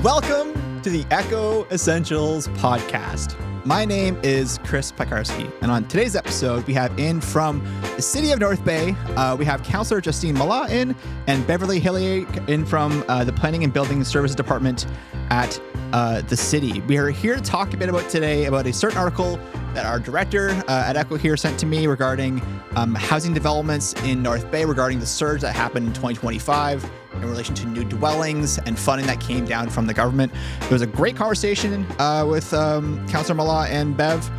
Welcome to the Echo Essentials podcast. My name is Chris Pekarski, and on today's episode, we have in from the city of North Bay, we have Councillor Justine Mallah in, and Beverley Hillier in from the Planning and Building Services Department at the city. We are here to talk a bit about a certain article that our director at Echo here sent to me regarding housing developments in North Bay, regarding the surge that happened in 2025 in relation to new dwellings and funding that came down from the government. It was a great conversation with Councillor Mallah and Bev.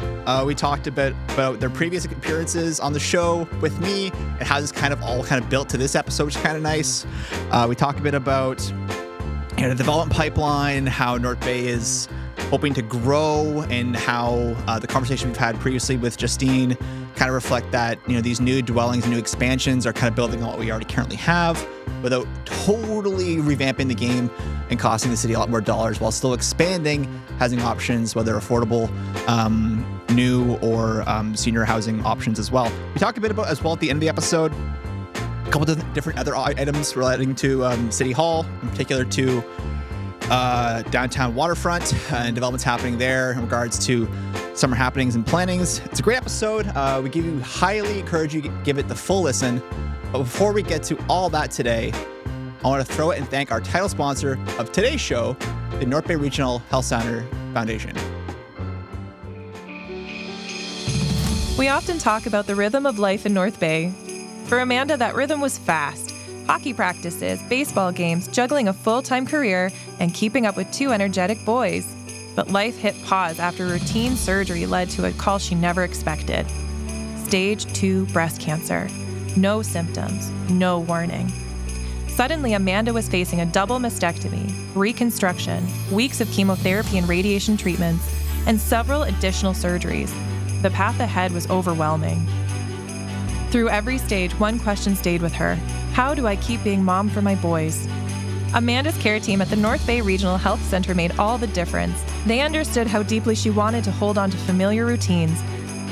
We talked a bit about their previous appearances on the show with me and how this kind of built to this episode, which is kind of nice. We talked a bit about the development pipeline, how North Bay is hoping to grow, and how the conversation we've had previously with Justine kind of reflect that, these new dwellings, new expansions are kind of building on what we already currently have without totally revamping the game and costing the city a lot more dollars while still expanding housing options, whether affordable, new or senior housing options as well. We talked a bit about as well at the end of the episode a couple of different other items relating to City Hall, in particular to downtown waterfront and developments happening there in regards to summer happenings and plannings. It's a great episode. We highly encourage you to give it the full listen. But before we get to all that today, I want to throw it and thank our title sponsor of today's show, the North Bay Regional Health Center Foundation. We often talk about the rhythm of life in North Bay. For Amanda, that rhythm was fast. Hockey practices, baseball games, juggling a full-time career, and keeping up with two energetic boys. But life hit pause after routine surgery led to a call she never expected. Stage 2 breast cancer. No symptoms, no warning. Suddenly, Amanda was facing a double mastectomy, reconstruction, weeks of chemotherapy and radiation treatments, and several additional surgeries. The path ahead was overwhelming. Through every stage, one question stayed with her. How do I keep being mom for my boys? Amanda's care team at the North Bay Regional Health Center made all the difference. They understood how deeply she wanted to hold on to familiar routines,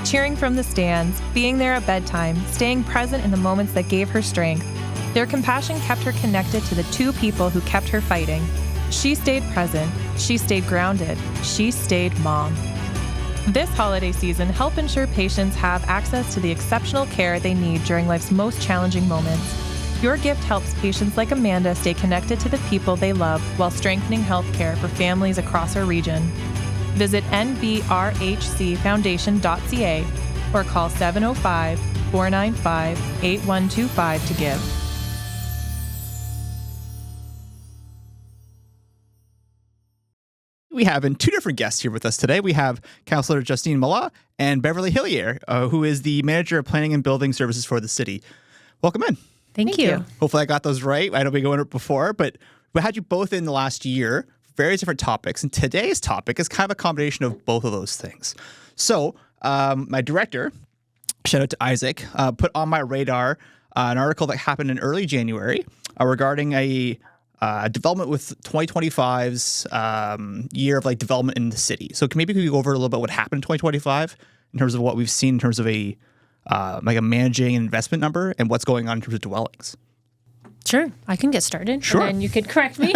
cheering from the stands, being there at bedtime, staying present in the moments that gave her strength. Their compassion kept her connected to the two people who kept her fighting. She stayed present, she stayed grounded, she stayed mom. This holiday season, help ensure patients have access to the exceptional care they need during life's most challenging moments. Your gift helps patients like Amanda stay connected to the people they love while strengthening healthcare for families across our region. Visit nbrhcfoundation.ca or call 705-495-8125 to give. We have two different guests here with us today. We have Councillor Justine Mallah and Beverley Hillier, who is the Manager of Planning and Building Services for the city. Welcome in. Thank you. Hopefully I got those right. I know we go over it before, but we had you both in the last year, various different topics, and today's topic is kind of a combination of both of those things. So my director, shout out to Isaac, put on my radar an article that happened in early January regarding a development with 2025's year of development in the city. So maybe we could go over a little bit what happened in 2025 in terms of what we've seen in terms of a managing investment number and what's going on in terms of dwellings. Sure, I can get started. Sure. And then you could correct me.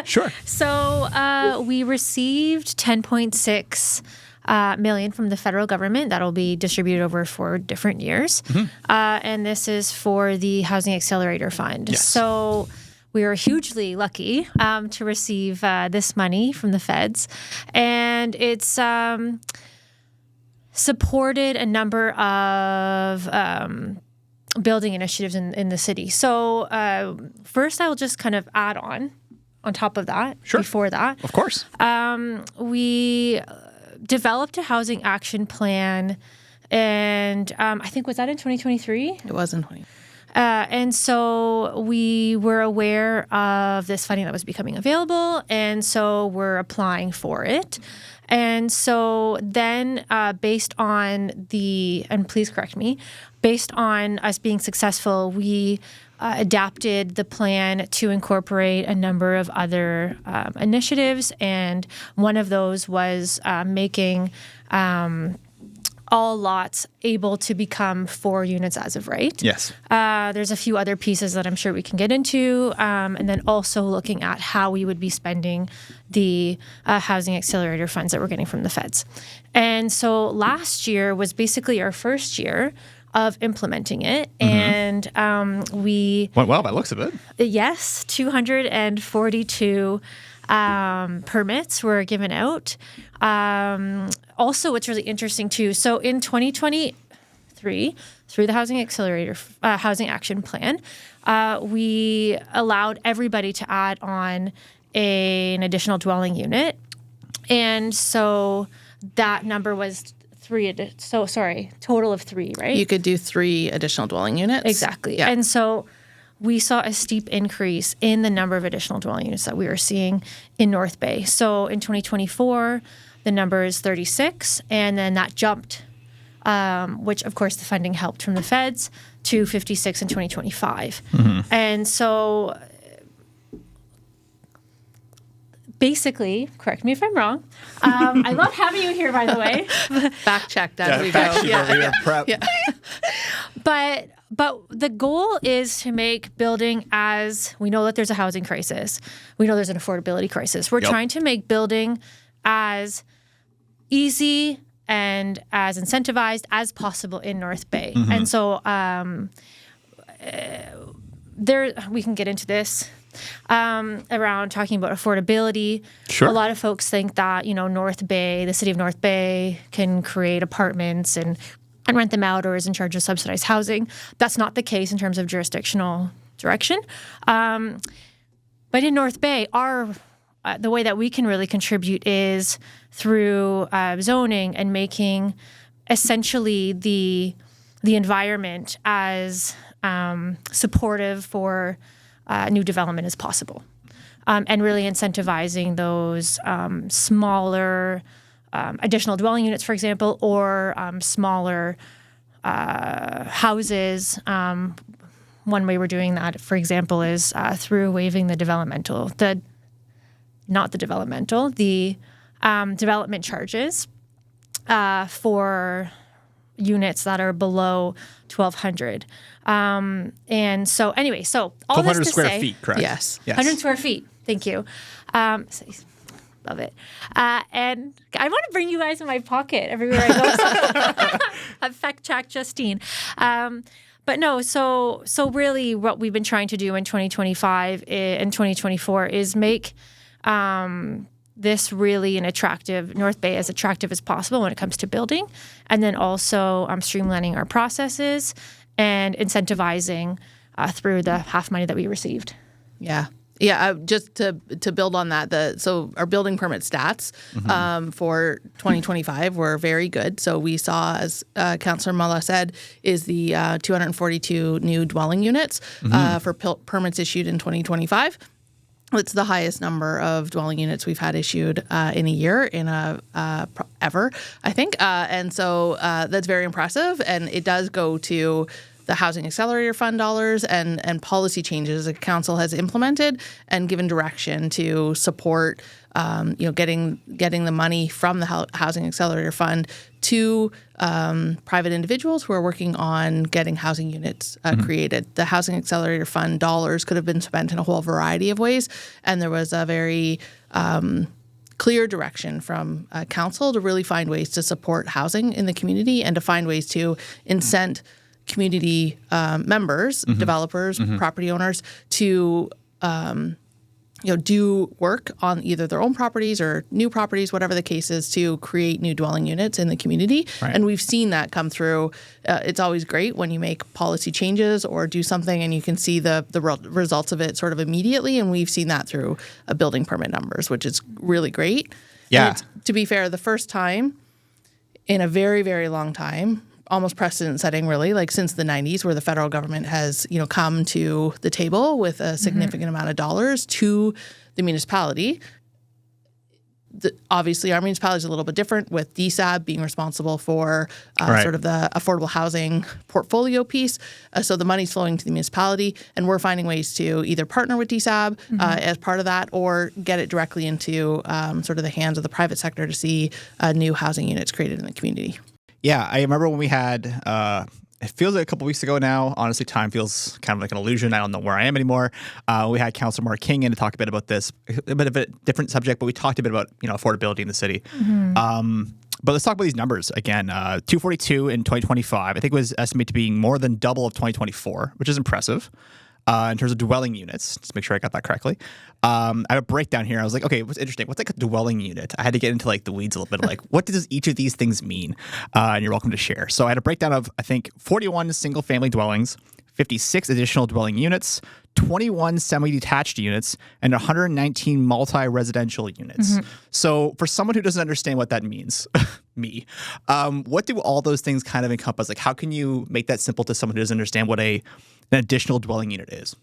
Sure. So we received $10.6 million from the federal government. That'll be distributed over 4 different years. Mm-hmm. And this is for the Housing Accelerator Fund. Yes. So we are hugely lucky to receive this money from the feds. And it's supported a number of building initiatives in the city. So first, I will just kind of add on top of that. Sure. Before that. Of course. We developed a housing action plan, and I think, was that in 2023? It was in 2023. And so we were aware of this funding that was becoming available, and so we're applying for it. And so then based on and please correct me, based on us being successful, we adapted the plan to incorporate a number of other initiatives. And one of those was making all lots able to become 4 units as of right. Yes. There's a few other pieces that I'm sure we can get into, and then also looking at how we would be spending the housing accelerator funds that we're getting from the feds. And so last year was basically our first year of implementing it, and we Went well by the looks of it. Yes, 242 permits were given out. Also, what's really interesting too, so in 2023, through the Housing Accelerator, Housing Action Plan, we allowed everybody to add on an additional dwelling unit. And so that number was total of 3, right? You could do 3 additional dwelling units. Exactly. Yeah. And so we saw a steep increase in the number of additional dwelling units that we were seeing in North Bay. So in 2024, the number is 36, and then that jumped, which of course the funding helped from the feds, to 56 in 2025. And so basically, correct me if I'm wrong. I love having you here, by the way. Fact checked as we go. Prep. But the goal is to make building, as we know that there's a housing crisis, we know there's an affordability crisis. We're trying to make building as easy and as incentivized as possible in North Bay. And so we can get into this around talking about affordability. Sure. A lot of folks think that, North Bay, the city of North Bay, can create apartments and rent them out or is in charge of subsidized housing. That's not the case in terms of jurisdictional direction. But in North Bay, the way that we can really contribute is through zoning and making essentially the environment as supportive for new development as possible, and really incentivizing those smaller additional dwelling units, for example, or smaller houses. One way we're doing that, for example, is through waiving the development charges for units that are below 1,200. And so anyway, so all this to 1,200 square say, feet, correct? Yes. 100 square feet. Thank you. Love it. And I want to bring you guys in my pocket everywhere I go. I've fact-checked Justine. But no, so really what we've been trying to do in 2025 and 2024 is make this really an attractive, North Bay as attractive as possible when it comes to building, and then also streamlining our processes and incentivizing through the half money that we received. Yeah. Yeah, just to build on that, so our building permit stats for 2025 were very good. So we saw, as Councillor Mallah said, is the 242 new dwelling units for permits issued in 2025. It's the highest number of dwelling units we've had issued in a year ever, I think. And so that's very impressive, and it does go to the Housing Accelerator Fund dollars and policy changes the council has implemented and given direction to support, getting the money from the Housing Accelerator Fund to private individuals who are working on getting housing units created. The Housing Accelerator Fund dollars could have been spent in a whole variety of ways, and there was a very clear direction from council to really find ways to support housing in the community and to find ways to incent community members, developers, property owners to do work on either their own properties or new properties, whatever the case is, to create new dwelling units in the community. Right. And we've seen that come through. It's always great when you make policy changes or do something and you can see the results of it sort of immediately. And we've seen that through building permit numbers, which is really great. Yeah. And to be fair, the first time in a very, very long time, almost precedent setting, really, like since the 90s, where the federal government has, come to the table with a significant amount of dollars to the municipality. Obviously, our municipality is a little bit different, with DSAB being responsible for sort of the affordable housing portfolio piece. So the money's flowing to the municipality, and we're finding ways to either partner with DSAB as part of that, or get it directly into sort of the hands of the private sector to see new housing units created in the community. Yeah, I remember when we had, it feels like a couple weeks ago now. Honestly, time feels kind of like an illusion. I don't know where I am anymore. We had Councillor Mark King in to talk a bit about this, a bit of a different subject, but we talked a bit about, affordability in the city. But let's talk about these numbers again. 242 in 2025, I think was estimated to be more than double of 2024, which is impressive. In terms of dwelling units, just make sure I got that correctly. I have a breakdown here. I was like, okay, what's interesting? What's like a dwelling unit? I had to get into like the weeds a little bit, like what does each of these things mean? And you're welcome to share. So I had a breakdown of, I think, 41 single family dwellings, 56 additional dwelling units, 21 semi-detached units, and 119 multi-residential units. So for someone who doesn't understand what that means, me, what do all those things kind of encompass? Like, how can you make that simple to someone who doesn't understand what an additional dwelling unit is?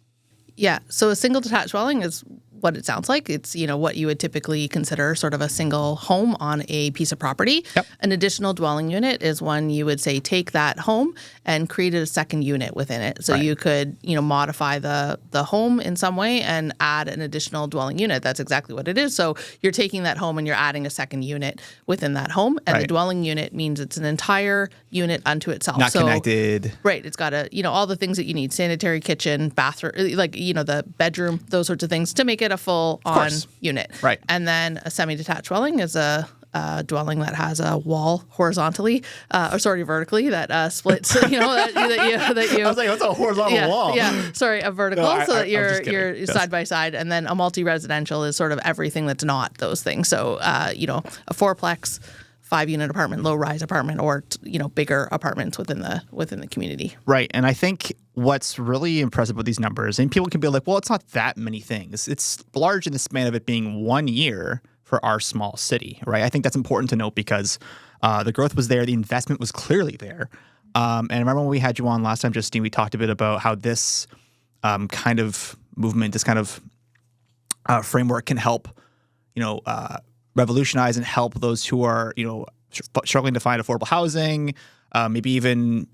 Yeah. So a single detached dwelling is what it sounds like. It's, what you would typically consider sort of a single home on a piece of property. Yep. An additional dwelling unit is one you would say take that home and create a second unit within it. So you could, modify the home in some way and add an additional dwelling unit. That's exactly what it is. So you're taking that home and you're adding a second unit within that home. And the dwelling unit means it's an entire unit unto itself. Not connected. Right. It's got all the things that you need: sanitary, kitchen, bathroom, the bedroom, those sorts of things to make it a full-on unit. Right. And then a semi-detached dwelling is a dwelling that has a wall horizontally, vertically that splits. that you. I was like, what's a horizontal wall? Yeah. Sorry, a vertical, No, so that you're Yes. side by side. And then a multi-residential is sort of everything that's not those things. So a fourplex, 5-unit apartment, low-rise apartment, or bigger apartments within the community. Right. And I think what's really impressive with these numbers, and people can be like, well, it's not that many things. It's large in the span of it being 1 year for our small city, right? I think that's important to note because the growth was there. The investment was clearly there. And I remember when we had you on last time, Justine, we talked a bit about how this kind of movement, this kind of framework can help, revolutionize and help those who are, struggling to find affordable housing, maybe even,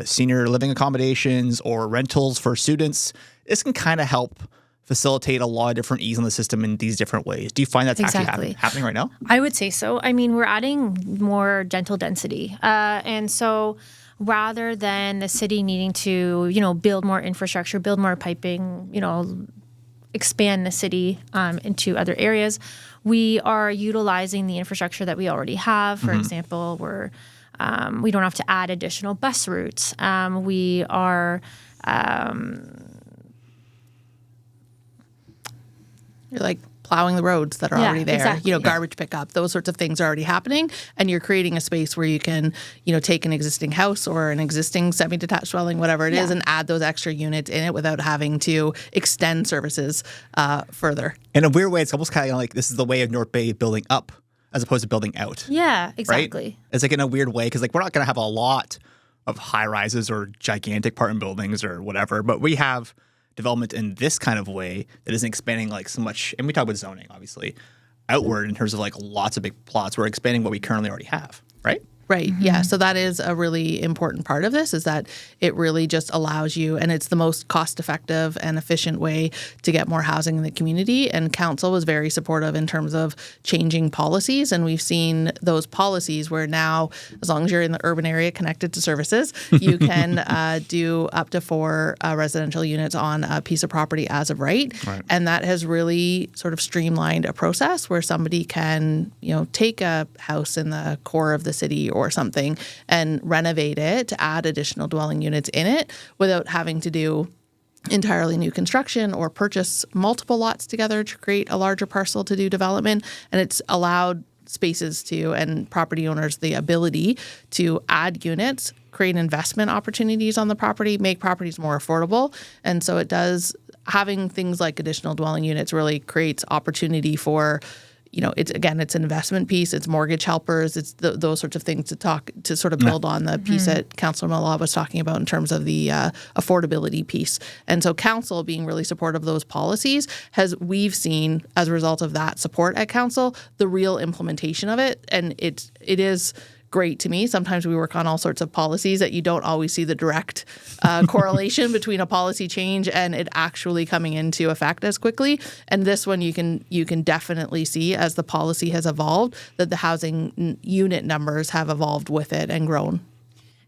senior living accommodations or rentals for students. This can kind of help facilitate a lot of different ease on the system in these different ways. Do you find that's actually happening right now? I would say so. I mean, we're adding more dental density. And so rather than the city needing to, build more infrastructure, build more piping, expand the city into other areas, we are utilizing the infrastructure that we already have. For example, we don't have to add additional bus routes. We are You're like plowing the roads that are already there. Exactly. Garbage pickup, those sorts of things are already happening, and you're creating a space where you can, take an existing house or an existing semi-detached dwelling, whatever it is, and add those extra units in it without having to extend services further. In a weird way, it's almost kind of like this is the way of North Bay building up as opposed to building out. Yeah, exactly. Right? It's like in a weird way because we're not going to have a lot of high rises or gigantic apartment buildings or whatever, but we have development in this kind of way that isn't expanding so much. And we talk about zoning, obviously, outward in terms of lots of big plots. We're expanding what we currently already have, right? Right. Yeah. So that is a really important part of this, is that it really just allows you, and it's the most cost-effective and efficient way to get more housing in the community. And council was very supportive in terms of changing policies. And we've seen those policies where now, as long as you're in the urban area connected to services, you can do up to 4 residential units on a piece of property as of right. And that has really sort of streamlined a process where somebody can, take a house in the core of the city or something and renovate it to add additional dwelling units in it without having to do entirely new construction or purchase multiple lots together to create a larger parcel to do development. And it's allowed spaces to, and property owners, the ability to add units, create investment opportunities on the property, make properties more affordable. And so it does, having things like additional dwelling units really creates opportunity for, it's an investment piece, it's mortgage helpers, it's those sorts of things to sort of build on the piece that Councillor Mallah was talking about in terms of the affordability piece. And so council being really supportive of those policies we've seen as a result of that support at council, the real implementation of it. And it is great to me. Sometimes we work on all sorts of policies that you don't always see the direct correlation between a policy change and it actually coming into effect as quickly. And this one you can definitely see as the policy has evolved that the housing unit numbers have evolved with it and grown.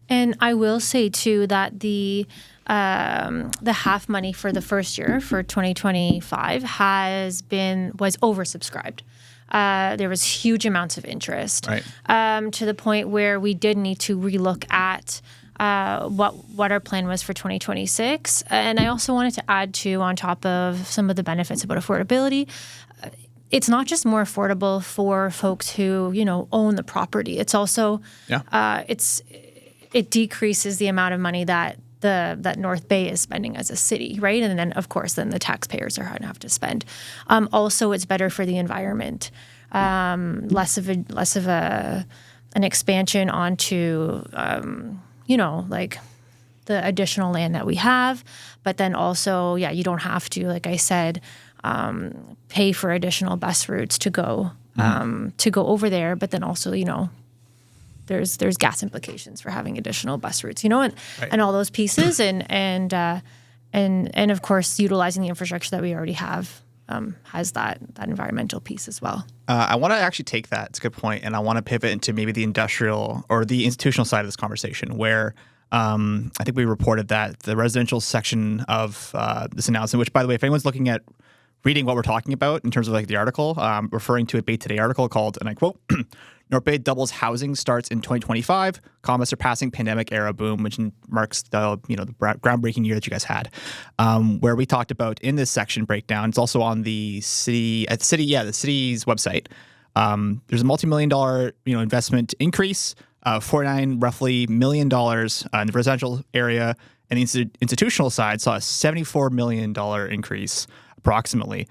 And I will say too that the half money for the first year for 2025 was oversubscribed. There was huge amounts of interest, right. To the point where we did need to relook at what our plan was for 2026. And I also wanted to add too, on top of some of the benefits about affordability, it's not just more affordable for folks who, own the property. It's also, it decreases the amount of money that North Bay is spending as a city, right? And then, of course, the taxpayers are going to have to spend. Also, it's better for the environment. Less of an expansion onto, like the additional land that we have. But then also, you don't have to, like I said, pay for additional bus routes to go over there. But then also, there's gas implications for having additional bus routes, and all those pieces, and of course utilizing the infrastructure that we already have has that environmental piece as well. I want to actually take that. It's a good point, and I want to pivot into maybe the industrial or the institutional side of this conversation, where I think we reported that the residential section of this announcement, which, by the way, if anyone's looking at reading what we're talking about in terms of like the article, referring to a Bay Today article called, and I quote, North Bay doubles housing starts in 2025, surpassing pandemic era boom, which marks the groundbreaking year that you guys had. Where we talked about in this section breakdown, it's also on the city's website. There's a multi-million-dollar investment increase, $49 million in the residential area, and the institutional side saw a $74 million increase approximately,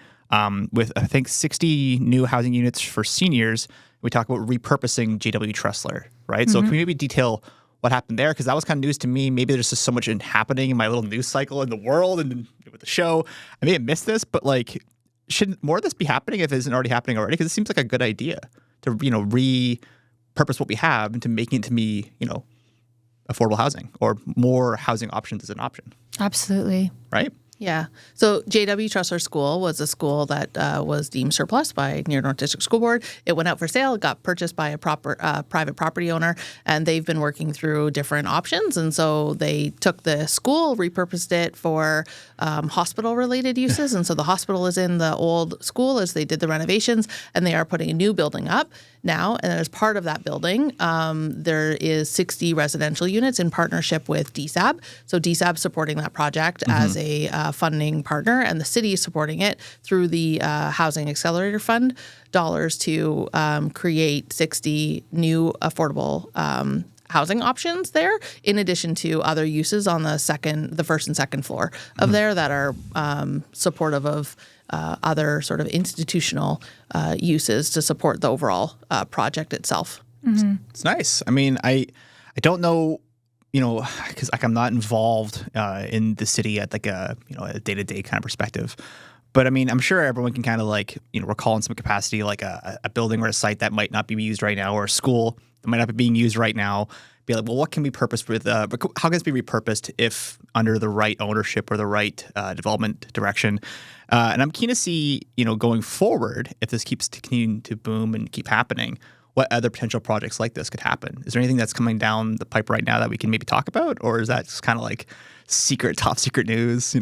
with I think 60 new housing units for seniors. We talk about repurposing JW Tressler, right? Mm-hmm. So can we maybe detail what happened there? Because that was kind of news to me. Maybe there's just so much happening in my little news cycle in the world and with the show. I may have missed this, but like, should more of this be happening if it isn't already happening already? Because it seems like a good idea to repurpose what we have into making it to be affordable housing or more housing options as an option. Absolutely. Right? Yeah. So JW Tressler School was a school that was deemed surplus by Near North District School Board. It went out for sale, got purchased by a private property owner, and they've been working through different options. And so they took the school, repurposed it for hospital-related uses. And so the hospital is in the old school as they did the renovations, and they are putting a new building up now. And as part of that building, there is 60 residential units in partnership with DSAB. So DSAB supporting that project as a funding partner, and the city is supporting it through the Housing Accelerator Fund dollars to create 60 new affordable housing options there, in addition to other uses on the first and second floor of there that are supportive of other sort of institutional uses to support the overall project itself. Mm-hmm. It's nice. I mean, I don't know, because I'm not involved in the city at like a day-to-day kind of perspective. But I mean, I'm sure everyone can kind of recall in some capacity like a building or a site that might not be used right now, or a school that might not be being used right now. Be like, well, what can be purposed with? How can this be repurposed if under the right ownership or the right development direction? And I'm keen to see, going forward, if this keeps continuing to boom and keep happening, what other potential projects like this could happen. Is there anything that's coming down the pipe right now that we can maybe talk about, or is that just kind of like top secret news?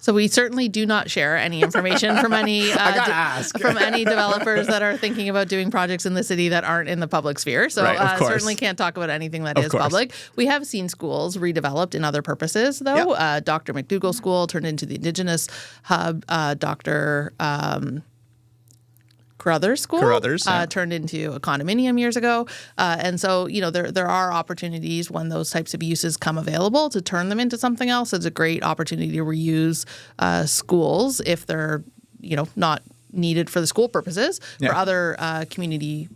So we certainly do not share any information from any from any developers that are thinking about doing projects in the city that aren't in the public sphere. So certainly can't talk about anything that is public. We have seen schools redeveloped in other purposes, though. Yep. Dr. McDougall School turned into the Indigenous Hub. Dr. Carruthers School turned into a condominium years ago. And so, there are opportunities when those types of uses come available to turn them into something else. It's a great opportunity to reuse schools if they're, not needed for the school purposes, for other community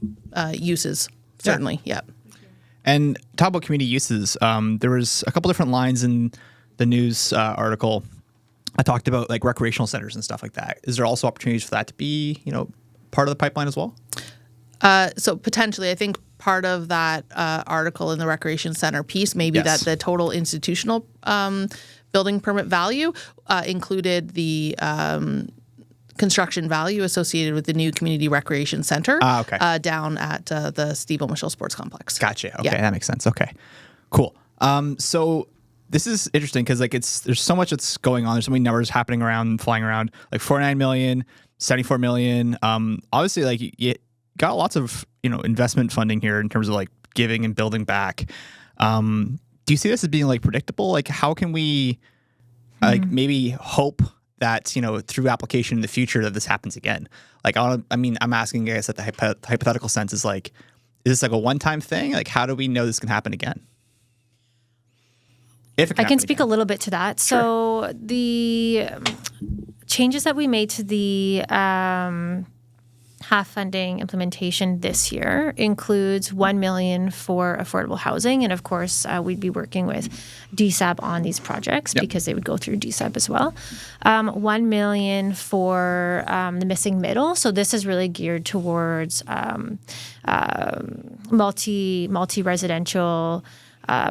uses, certainly. Yeah. And talk about community uses. There was a couple different lines in the news article. I talked about like recreational centers and stuff like that. Is there also opportunities for that to be, part of the pipeline as well? So potentially, I think part of that article in the Recreation Center piece, maybe Yes. that the total institutional building permit value included the construction value associated with the new community recreation center down at the Steve O'Mitchell Sports Complex. Gotcha. Okay, that makes sense. Okay, cool. So this is interesting because like there's so much that's going on. There's so many numbers happening around, flying around. Like 49 million, 74 million. Obviously, like you got lots of investment funding here in terms of like giving and building back. Do you see this as being like predictable? Like how can we like maybe hope that through application in the future that this happens again? Like I'm asking, I guess, that the hypothetical sense is like, is this like a one-time thing? Like how do we know this can happen again? If it can I can speak a little bit to that. Sure. So the changes that we made to the half funding implementation this year includes $1 million for affordable housing, and of course we'd be working with DSAB on these projects because they would go through DSAB as well. $1 million for the missing middle. So this is really geared towards multi-residential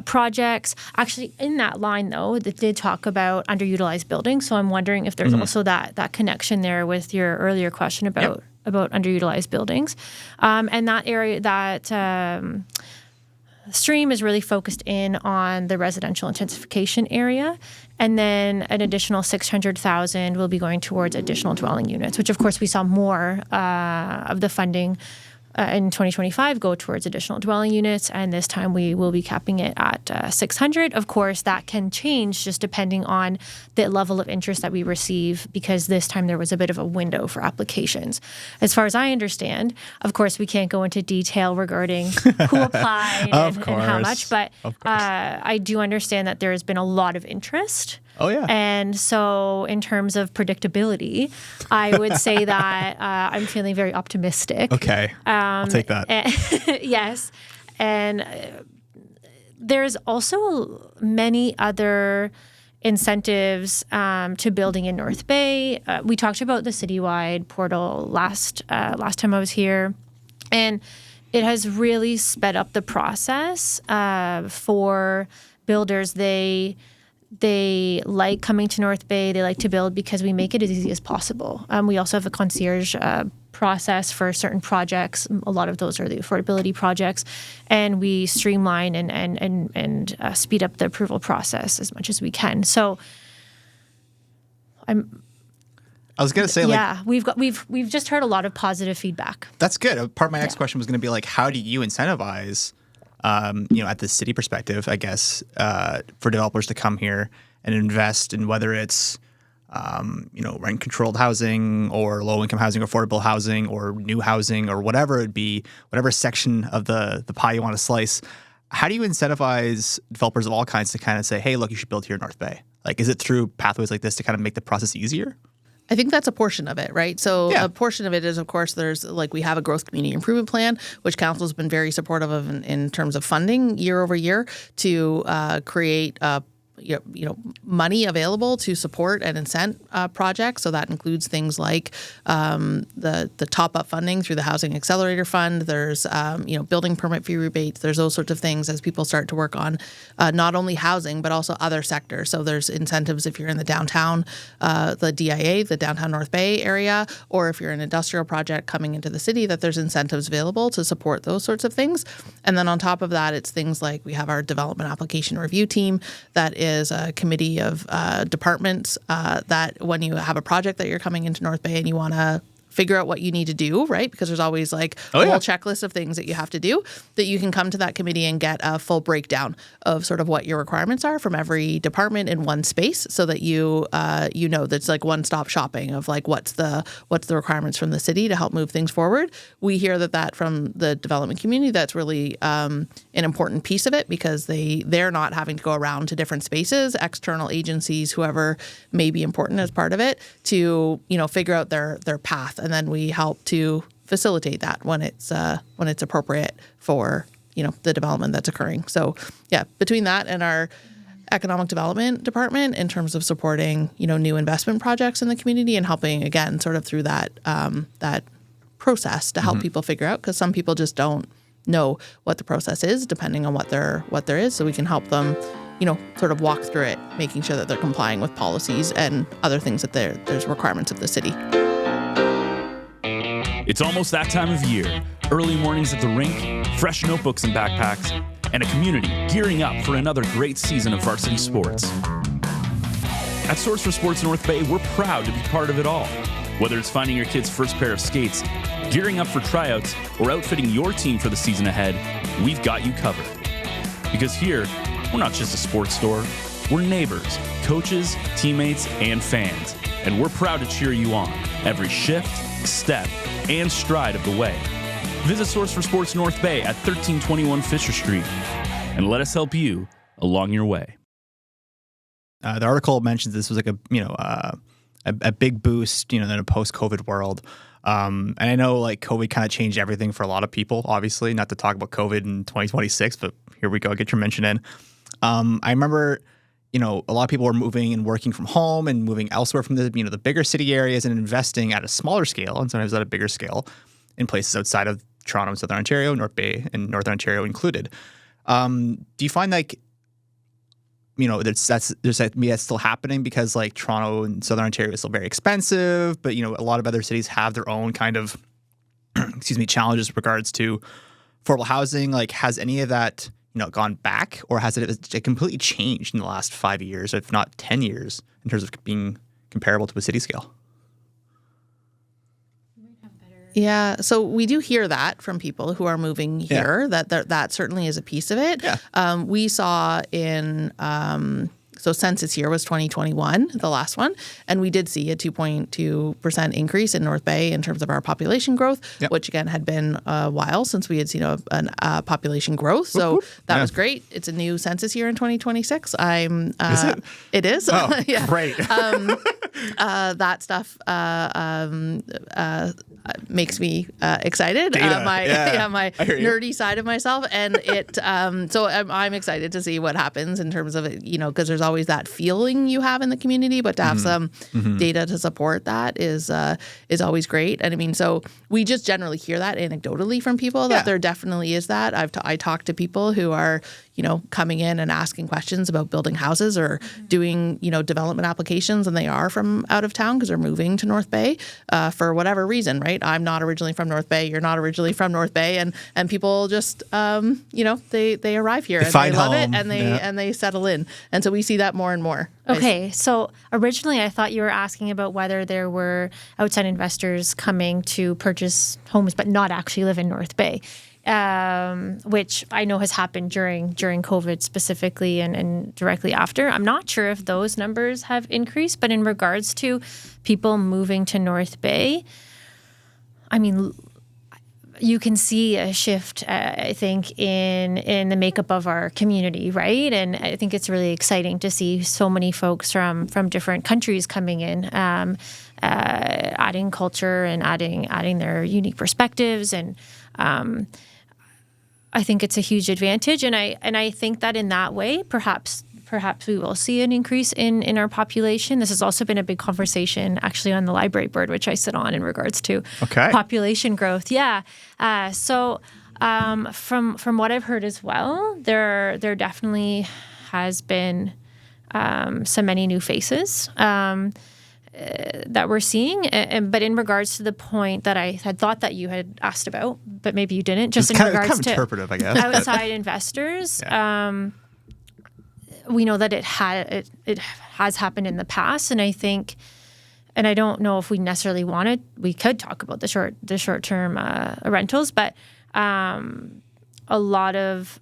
projects. Actually, in that line, though, it did talk about underutilized buildings. So I'm wondering if there's also that connection there with your earlier question about underutilized buildings. And that area, that stream is really focused in on the residential intensification area. And then an additional $600,000 will be going towards additional dwelling units, which of course we saw more of the funding in 2025 go towards additional dwelling units, and this time we will be capping it at 600. Of course, that can change just depending on the level of interest that we receive, because this time there was a bit of a window for applications. As far as I understand, of course, we can't go into detail regarding who applied and how much, but I do understand that there has been a lot of interest. Oh, yeah. And so in terms of predictability, I would say that I'm feeling very optimistic. Okay. I'll take that. Yes. And there's also many other incentives to building in North Bay. We talked about the citywide portal last time I was here. And it has really sped up the process for builders. They like coming to North Bay. They like to build because we make it as easy as possible. We also have a concierge process for certain projects. A lot of those are the affordability projects, and we streamline and speed up the approval process as much as we can. So, I was going to say, we've just heard a lot of positive feedback. That's good. Part of my next question was going to be like, how do you incentivize? At the city perspective, I guess, for developers to come here and invest in whether it's, rent-controlled housing or low-income housing, or affordable housing, or new housing, or whatever it be, whatever section of the pie you want to slice. How do you incentivize developers of all kinds to kind of say, hey, look, you should build here in North Bay? Like, is it through pathways like this to kind of make the process easier? I think that's a portion of it, right? So a portion of it is, of course, we have a growth community improvement plan, which council has been very supportive of in terms of funding year over year to create money available to support and incent projects. So that includes things like the top-up funding through the Housing Accelerator Fund. There's building permit fee rebates. There's those sorts of things as people start to work on not only housing but also other sectors. So there's incentives if you're in the downtown, the DIA, the downtown North Bay area, or if you're an industrial project coming into the city, that there's incentives available to support those sorts of things. And then on top of that, it's things like we have our development application review team that is a committee of departments that when you have a project that you're coming into North Bay and you want to figure out what you need to do, right? Because there's always like a whole checklist of things that you have to do, that you can come to that committee and get a full breakdown of sort of what your requirements are from every department in one space, so that that's like one-stop shopping of like what's the requirements from the city to help move things forward. We hear that from the development community, that's really an important piece of it, because they're not having to go around to different spaces, external agencies, whoever may be important as part of it, to figure out their path. And then we help to facilitate that when it's appropriate for the development that's occurring. So between that and our economic development department in terms of supporting new investment projects in the community and helping again sort of through that process to help people figure out, because some people just don't know what the process is, depending on what there is, so we can help them, sort of walk through it, making sure that they're complying with policies and other things that there's requirements of the city. It's almost that time of year. Early mornings at the rink, fresh notebooks and backpacks, and a community gearing up for another great season of varsity sports. At Source for Sports North Bay, we're proud to be part of it all. Whether it's finding your kid's first pair of skates, gearing up for tryouts, or outfitting your team for the season ahead, we've got you covered. Because here, we're not just a sports store, we're neighbors, coaches, teammates, and fans. And we're proud to cheer you on every shift, step, and stride of the way. Visit Source for Sports North Bay at 1321 Fisher Street and let us help you along your way. The article mentions this was like a big boost, in a post-COVID world. And I know like COVID kind of changed everything for a lot of people, obviously, not to talk about COVID in 2026, but here we go. Get your mention in. I remember, a lot of people were moving and working from home and moving elsewhere from the bigger city areas and investing at a smaller scale and sometimes at a bigger scale in places outside of Toronto and Southern Ontario, North Bay and Northern Ontario included. Do you find like, that's still happening because like Toronto and Southern Ontario is still very expensive, but a lot of other cities have their own kind of, challenges with regards to affordable housing. Like, has any of that, gone back, or has it completely changed in the last 5 years, if not 10 years, in terms of being comparable to a city scale? Yeah, so we do hear that from people who are moving here, that certainly is a piece of it. Yeah. We saw in, so census year was 2021, the last one, and we did see a 2.2% increase in North Bay in terms of our population growth, which again had been a while since we had seen a population growth. So that was great. It's a new census year in 2026. Is it? It is. Oh, yeah. Great. That stuff makes me excited. My nerdy side of myself, and it. So I'm excited to see what happens in terms of it. Because there's always that feeling you have in the community, but to have some data to support that is always great. And I mean, so we just generally hear that anecdotally from people that there definitely is that. I talked to people who are coming in and asking questions about building houses or doing development applications, and they are from out of town because they're moving to North Bay for whatever reason, right? I'm not originally from North Bay. You're not originally from North Bay, and people just they arrive here and they love it and they settle in, and so we see that more and more. Okay, so originally I thought you were asking about whether there were outside investors coming to purchase homes but not actually live in North Bay, which I know has happened during COVID specifically and directly after. I'm not sure if those numbers have increased, but in regards to people moving to North Bay, I mean, you can see a shift, I think, in the makeup of our community, right? And I think it's really exciting to see so many folks from different countries coming in, adding culture and adding their unique perspectives, and I think it's a huge advantage. And I think that in that way, perhaps we will see an increase in our population. This has also been a big conversation actually on the library board, which I sit on, in regards to population growth. Yeah. So from what I've heard as well, there definitely has been so many new faces that we're seeing. But in regards to the point that I had thought that you had asked about, but maybe you didn't, just in regards to interpretive, I guess, outside investors. We know that it has happened in the past, and I think, and I don't know if we necessarily wanted. We could talk about the short term rentals, but a lot of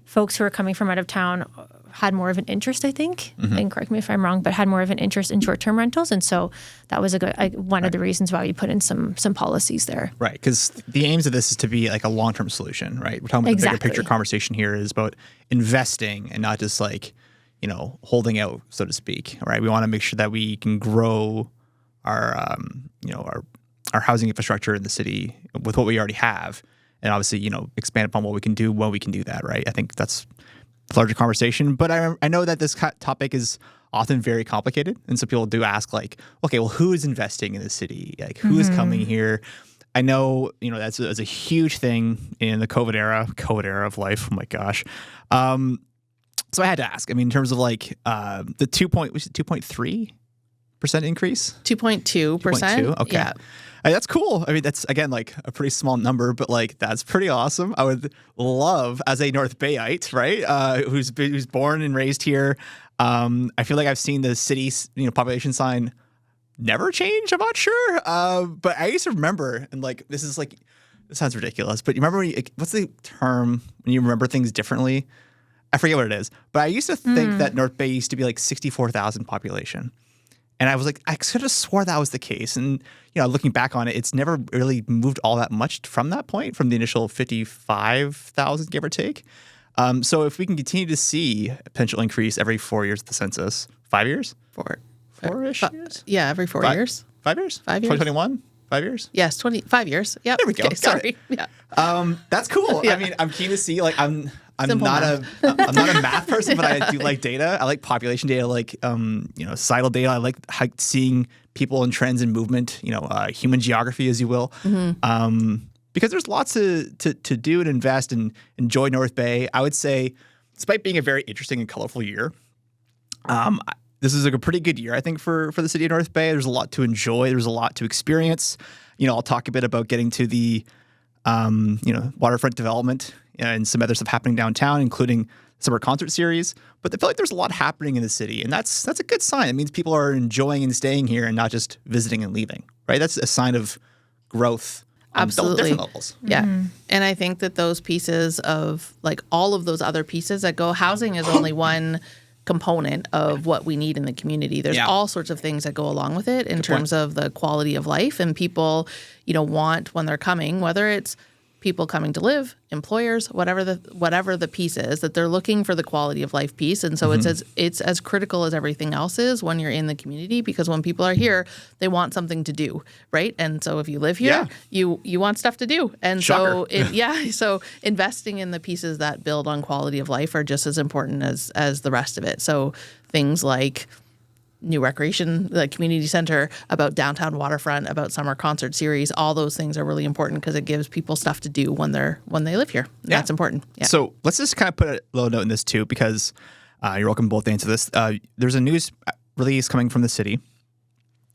folks who are coming from out of town had more of an interest, I think, and correct me if I'm wrong, but had more of an interest in short-term rentals. And so that was one of the reasons why we put in some policies there. Right, because the aims of this is to be like a long-term solution, right? We're talking about the bigger picture conversation here is about investing and not just like, holding out, so to speak, right? We want to make sure that we can grow our housing infrastructure in the city with what we already have, and obviously, expand upon what we can do when we can do that, right? I think that's a larger conversation, but I know that this topic is often very complicated, and so people do ask like, okay, well, who is investing in the city? Like, who is coming here? I know, that's a huge thing in the COVID era of life. Oh my gosh. So I had to ask, in terms of like the 2.3% increase? 2.2%. Okay. Yeah. That's cool. That's, again, like a pretty small number, but like that's pretty awesome. I would love, as a North Bayite, right, who's born and raised here, I feel like I've seen the city's population sign never change. I'm not sure, but I used to remember, and like this sounds ridiculous, but you remember what's the term when you remember things differently? I forget what it is, but I used to think that North Bay used to be like 64,000 population. And I was like, I could have swore that was the case. And, looking back on it, it's never really moved all that much from that point, from the initial 55,000, give or take. So if we can continue to see a potential increase every 4 years of the census, 5 years? Four-ish years? Yeah, every 4 years. 5 years? 5 years. 2021? 5 years? Yes, 5 years. Yep. There we go. Okay, sorry. Yeah. That's cool. Yeah. I'm keen to see, like, I'm Simple not math. I'm not a math person, but I do like data. I like population data, like societal data. I like seeing people and trends and movement, human geography, as you will. Because there's lots to do and invest and enjoy North Bay. I would say, despite being a very interesting and colorful year, this is like a pretty good year, I think, for the city of North Bay. There's a lot to enjoy. There's a lot to experience. I'll talk a bit about getting to the waterfront development and some other stuff happening downtown, including summer concert series. But I feel like there's a lot happening in the city, and that's a good sign. It means people are enjoying and staying here and not just visiting and leaving, right? That's a sign of growth on Absolutely. different levels. Yeah. And I think that those pieces of, like, all of those other pieces that go, housing is only one component of what we need in the community. There's all sorts of things that go along with it in terms of the quality of life, and people, want when they're coming, whether it's people coming to live, employers, whatever the piece is, that they're looking for the quality of life piece. And so it's as critical as everything else is when you're in the community, because when people are here, they want something to do, right? And so if you live here, you want stuff to do. And Shocker. so investing in the pieces that build on quality of life are just as important as the rest of it. So things like new recreation, the community center, about downtown waterfront, about summer concert series, all those things are really important because it gives people stuff to do when they live here. Yeah. That's important. Yeah. So let's just kind of put a little note in this too, because you're welcome both to answer this. There's a news release coming from the city.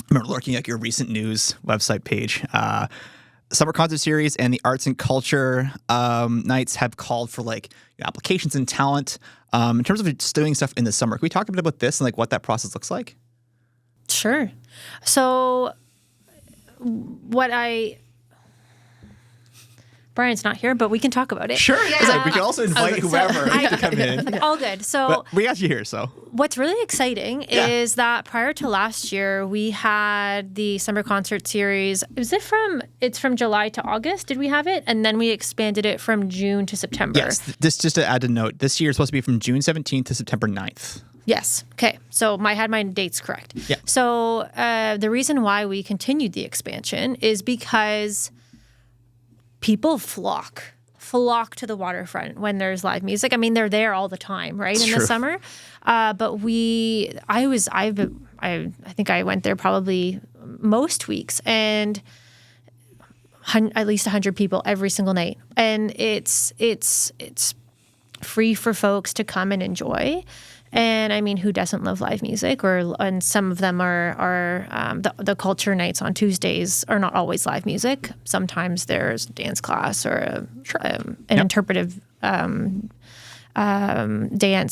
I remember looking at your recent news website page. Summer concert series and the arts and culture nights have called for applications and talent. In terms of just doing stuff in the summer, can we talk a bit about this and like what that process looks like? Sure. So Brian's not here, but we can talk about it. Sure. Yeah. We can also invite whoever to come in. All good. So but we got you here, so. What's really exciting is that prior to last year, we had the summer concert series. It's from July to August, did we have it? And then we expanded it from June to September. Yes. This, just to add a note, this year is supposed to be from June 17th to September 9th. Yes. Okay. So I had my dates correct. Yeah. So the reason why we continued the expansion is because people flock to the waterfront when there's live music. I mean, they're there all the time, right? It's in true. the summer. But I think I went there probably most weeks, and at least 100 people every single night. And it's free for folks to come and enjoy. And I mean, who doesn't love live music? And some of them are the culture nights on Tuesdays are not always live music. Sometimes there's dance class or an interpretive dance,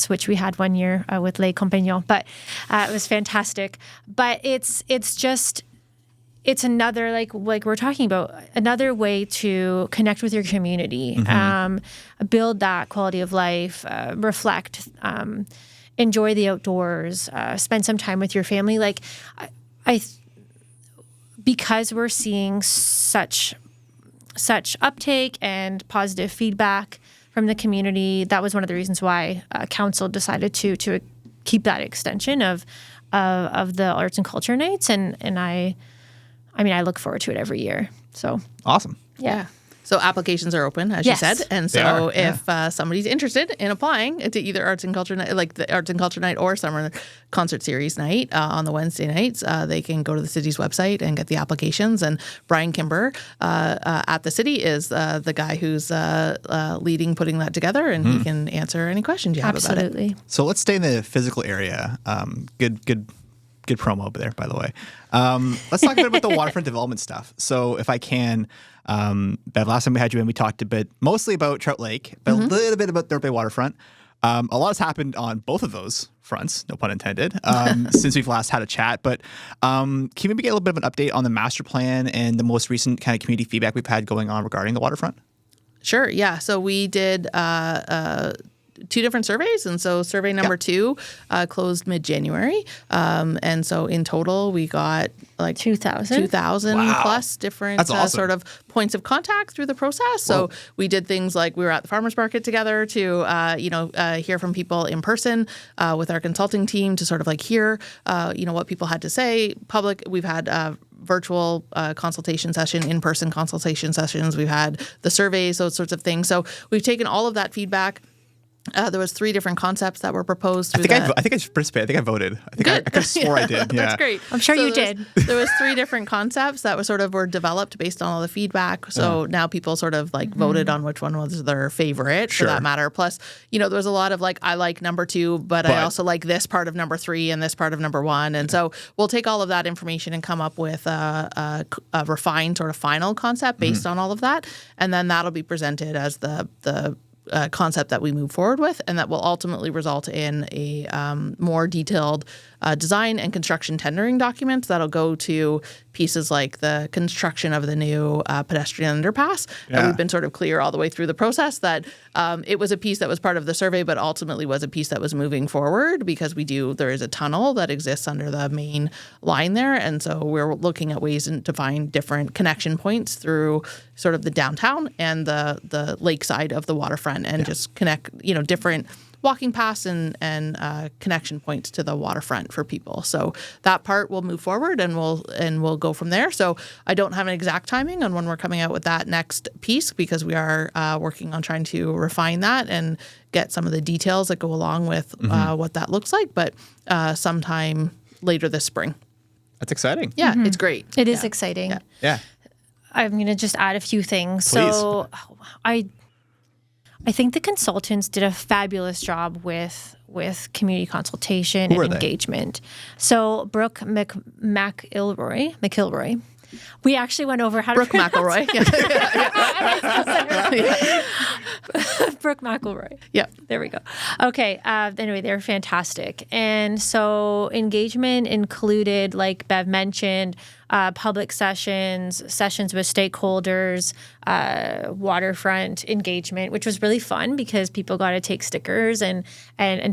which we had one year with Les Compagnons. But it was fantastic. But it's another, like we're talking about, another way to connect with your community, build that quality of life, reflect, enjoy the outdoors, spend some time with your family. Like because we're seeing such uptake and positive feedback from the community, that was one of the reasons why council decided to keep that extension of the arts and culture nights. And I look forward to it every year. So Awesome. yeah. So applications are open, as Yes. you said. And They so are, yeah. if somebody's interested in applying to either Arts and Culture Night, like the Arts and Culture Night or Summer Concert Series Night on the Wednesday nights, they can go to the city's website and get the applications. And Brian Kimber at the city is the guy who's leading putting that together, and he can answer any questions you have about it. Absolutely. So let's stay in the physical area. Good promo over there, by the way. Let's talk a bit about the waterfront development stuff. So if I can, Bev, last time we had you in, we talked a bit mostly about Trout Lake, but a little bit about North Bay Waterfront. A lot has happened on both of those fronts, no pun intended, since we've last had a chat. But can we maybe get a little bit of an update on the master plan and the most recent kind of community feedback we've had going on regarding the waterfront? Sure. Yeah. So we did 2 different surveys. And so survey number 2 closed mid-January. And so in total, we got like 2,000 Wow. plus different That's awesome. sort of points of contact through the process. So we did things like we were at the farmers market together to, hear from people in person with our consulting team to sort of like hear, what people had to say. We've had virtual consultation session, in-person consultation sessions. We've had the surveys, those sorts of things. So we've taken all of that feedback. There was 3 different concepts that were proposed. I think I participated. I think I voted. I think I could have swore I did. Yeah. That's great. I'm sure you there did. There was 3 different concepts that were developed based on all the feedback. So now people sort of like voted on which one was their favorite for that matter. Plus, there was a lot of like, I like number 2, but I also like this part of number 3 and this part of number 1. And so we'll take all of that information and come up with a refined sort of final concept based on all of that. And then that'll be presented as the concept that we move forward with, and that will ultimately result in a more detailed design and construction tendering documents that'll go to pieces like the construction of the new pedestrian underpass. And we've been sort of clear all the way through the process that it was a piece that was part of the survey, but ultimately was a piece that was moving forward because there is a tunnel that exists under the main line there. And so we're looking at ways to find different connection points through sort of the downtown and the lakeside of the waterfront and just connect, different walking paths and connection points to the waterfront for people. So that part will move forward and we'll go from there. So I don't have an exact timing on when we're coming out with that next piece because we are working on trying to refine that and get some of the details that go along with what that looks like, but sometime later this spring. That's exciting. Yeah, it's great. It is exciting. Yeah. I'm going to just add a few things. Please. So I think the consultants did a fabulous job with community consultation Who and are they? engagement. So Brooke McIlroy. We actually went over how Brooke to McElroy. Brooke McElroy. Yeah. There we go. Okay. Anyway, they're fantastic. And so engagement included, like Bev mentioned, public sessions with stakeholders, waterfront engagement, which was really fun because people got to take stickers and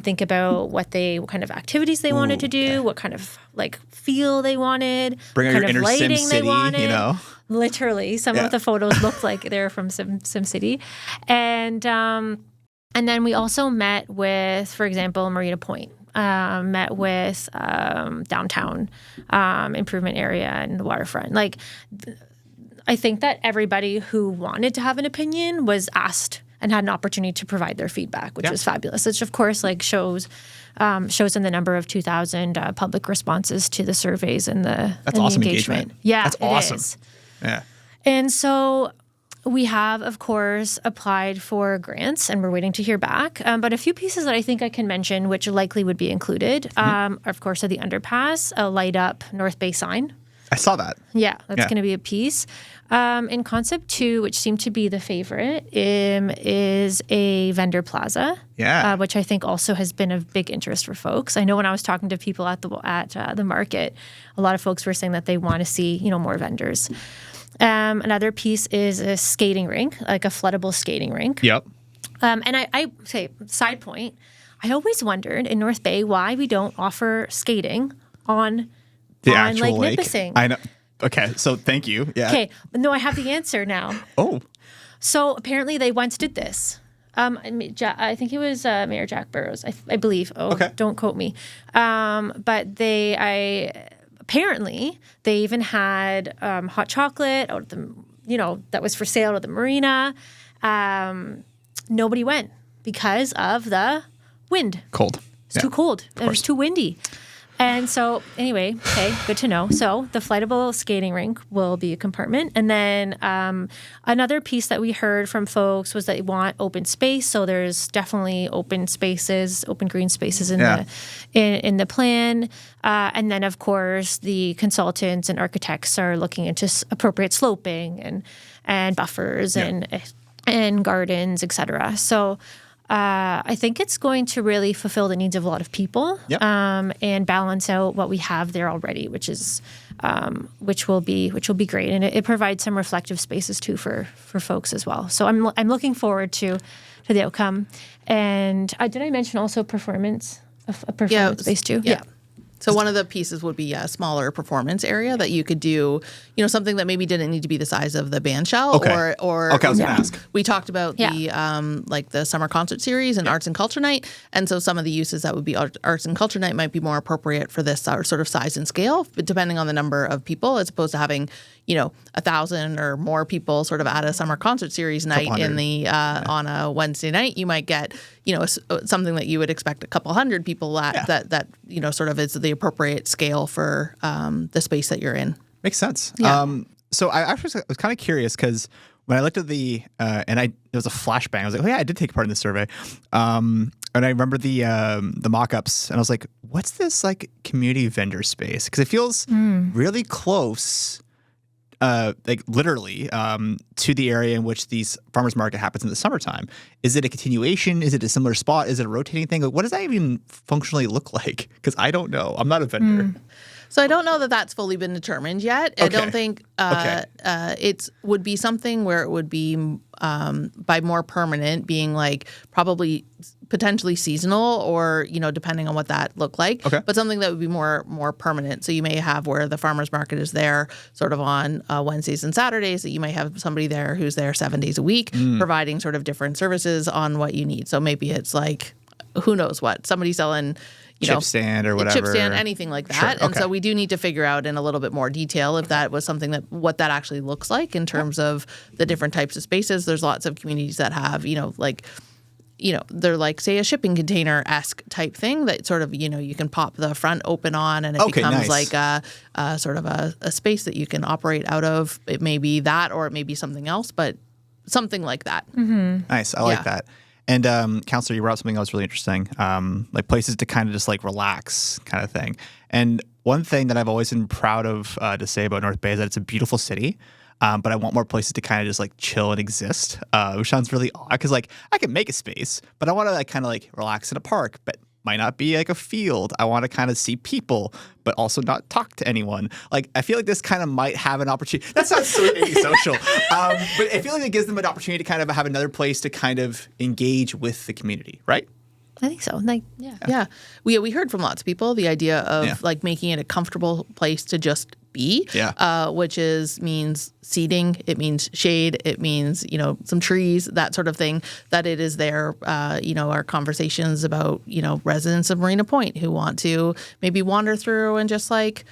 think about what kind of activities they wanted to do, what kind of like feel they wanted, Bring out what your kind of inner Sim lighting City, they wanted. Literally, some of the photos looked like they're from SimCity, and then we also met with, for example, Marina Point. Met with downtown improvement area and the waterfront. Like, I think that everybody who wanted to have an opinion was asked and had an opportunity to provide their feedback, which was fabulous. Which of course, like shows in the number of 2,000 public responses to the surveys and the awesome engagement. engagement. Yeah, That's it awesome. is. Yeah. And so we have, of course, applied for grants and we're waiting to hear back. But a few pieces that I think I can mention, which likely would be included, of course, are the underpass, a light up North Bay sign. I saw that. Yeah, that's going to be a piece. In concept 2, which seemed to be the favorite, is a vendor plaza. Yeah. Which I think also has been of big interest for folks. I know when I was talking to people at the market, a lot of folks were saying that they want to see more vendors. Another piece is a skating rink, like a floodable skating rink. Yep. And I say, side point, I always wondered in North Bay why we don't offer skating on Actual Lake lake. Nipissing. I know. Okay, so thank you. Yeah. Okay, no, I have the answer now. Oh. So apparently they once did this. I think it was Mayor Jack Burrows, I believe. Oh, Okay. Don't quote me. But apparently they even had hot chocolate out at the that was for sale to the marina. Nobody went because of the wind. Cold. It's too cold. It was too windy. And so anyway, okay, good to know. So the flightable skating rink will be a compartment. And then another piece that we heard from folks was that they want open space. So there's definitely open spaces, open green spaces in the plan. And then, of course, the consultants and architects are looking into appropriate sloping and buffers and gardens, et cetera. So I think it's going to really fulfill the needs of a lot of people and balance out what we have there already, which will be great, and it provides some reflective spaces too for folks as well. So I'm looking forward to the outcome. And did I mention also a performance space too? Yeah. So one of the pieces would be a smaller performance area that you could do, something that maybe didn't need to be the size of the band shell or I was going to ask. We talked about the summer concert series and arts and culture night. And so some of the uses that would be arts and culture night might be more appropriate for this sort of size and scale, depending on the number of people, as opposed to having 1,000 or more people sort of at a summer concert series night in the on a Wednesday night. You might get something that you would expect a couple hundred people at that sort of is the appropriate scale for the space that you're in. Makes sense. Yeah. So I actually was kind of curious because when I looked at there was a flashbang. I was like, oh yeah, I did take part in the survey. And I remember the mock-ups, and I was like, what's this like community vendor space? Because it feels really close. Literally to the area in which these farmers market happens in the summertime. Is it a continuation? Is it a similar spot? Is it a rotating thing? Like, what does that even functionally look like? Because I don't know. I'm not a vendor. So I don't know that that's fully been determined yet. Okay. I don't think it would be something where it would be by more permanent, being like probably potentially seasonal or, depending on what that looked like. Okay. But something that would be more permanent. So you may have where the farmers market is there sort of on Wednesdays and Saturdays, that you might have somebody there who's there 7 days a week providing sort of different services on what you need. So maybe it's like, who knows what, somebody selling chip stand or whatever. Chip stand, anything like that. Sure. And Okay. so we do need to figure out in a little bit more detail if that was something what that actually looks like in terms of the different types of spaces. There's lots of communities that have, they're like, say, a shipping container-esque type thing that sort of, you can pop the front open on and it becomes nice. like a sort of a space that you can operate out of. It may be that or it may be something else, but something like that. Mm-hmm. Nice. I like that. And Councillor, you brought up something else really interesting, like places to kind of just like relax kind of thing. And one thing that I've always been proud of to say about North Bay is that it's a beautiful city. But I want more places to kind of just like chill and exist, which sounds really odd because like I can make a space, but I want to like kind of like relax in a park, but might not be like a field. I want to kind of see people, but also not talk to anyone. Like I feel like this kind of might have an opportunity. That sounds so antisocial, but I feel like it gives them an opportunity to kind of have another place to kind of engage with the community, right? I think so. Yeah. We heard from lots of people the idea of like making it a comfortable place to just be, which means seating, it means shade, it means, some trees, that sort of thing, that it is there, our conversations about, residents of Marina Point who want to maybe wander through and just like,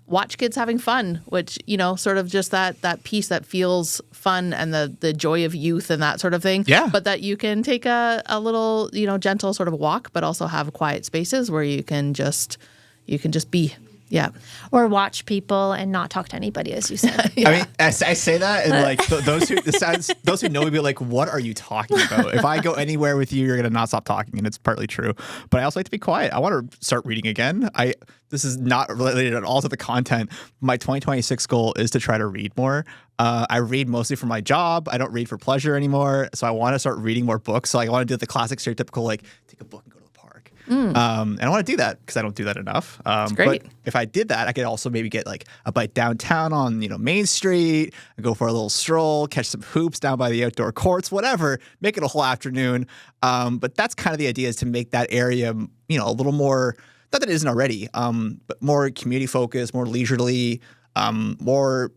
watch kids having fun, which, sort of just that piece that feels fun and the joy of youth and that sort of thing. Yeah. But that you can take a little, gentle sort of walk, but also have quiet spaces where you can just be. Yeah. Or watch people and not talk to anybody, as you said. I mean, I say that, and like those who know me be like, "What are you talking about?" If I go anywhere with you, you're gonna not stop talking, and it's partly true. But I also like to be quiet. I want to start reading again. This is not related at all to the content. My 2026 goal is to try to read more. I read mostly for my job. I don't read for pleasure anymore. So I want to start reading more books. So I want to do the classic stereotypical like take a book and go to the park. And I want to do that because I don't do that enough. That's great. But if I did that, I could also maybe get like a bite downtown on Main Street, go for a little stroll, catch some hoops down by the outdoor courts, whatever. Make it a whole afternoon. But that's kind of the idea, is to make that area a little more, not that it isn't already, but more community focused, more leisurely, more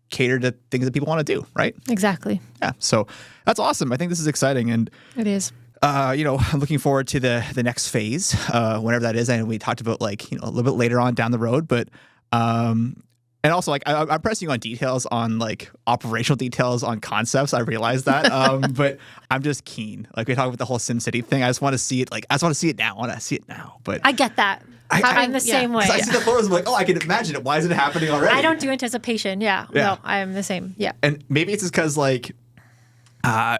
catered to things that people want to do. Right? Exactly. Yeah. So that's awesome. I think this is exciting, and it is. I'm looking forward to the next phase, whenever that is. I know we talked about like, a little bit later on down the road, but And also, like, I'm pressing you on details, on like operational details, on concepts. I realize that, but I'm just keen. Like, we talk about the whole SimCity thing. I just want to see it. Like, I just want to see it now. I want to see it now. But I get that. I'm the same way. I see the photos. I'm like, oh, I can imagine it. Why is it happening already? I don't do anticipation. Yeah. No, I'm the same. Yeah. And maybe it's just because, like,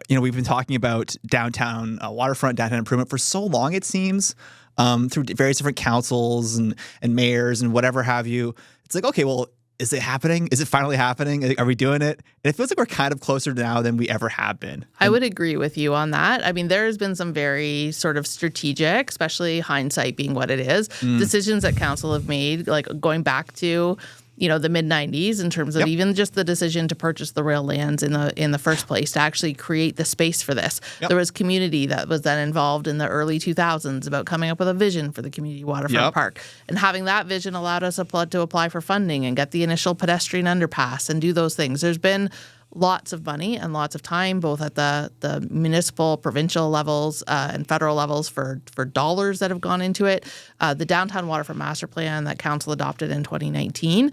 we've been talking about downtown waterfront, downtown improvement for so long, it seems, through various different councils and mayors and whatever have you. It's like, okay, well, is it happening? Is it finally happening? Are we doing it? And it feels like we're kind of closer now than we ever have been. I would agree with you on that. I mean, there has been some very sort of strategic, especially hindsight being what it is, decisions that council have made, like going back to, the mid-90s in terms of even just the decision to purchase the rail lands in the first place to actually create the space for this. There was community that was then involved in the early 2000s about coming up with a vision for the community waterfront park. And having that vision allowed us to apply for funding and get the initial pedestrian underpass and do those things. There's been lots of money and lots of time, both at the municipal, provincial levels and federal levels for dollars that have gone into it. The Downtown Waterfront Master Plan that Council adopted in 2019,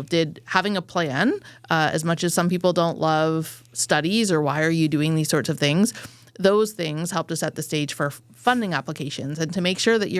did having a plan, as much as some people don't love studies or why are you doing these sorts of things, those things helped to set the stage for funding applications and to make sure that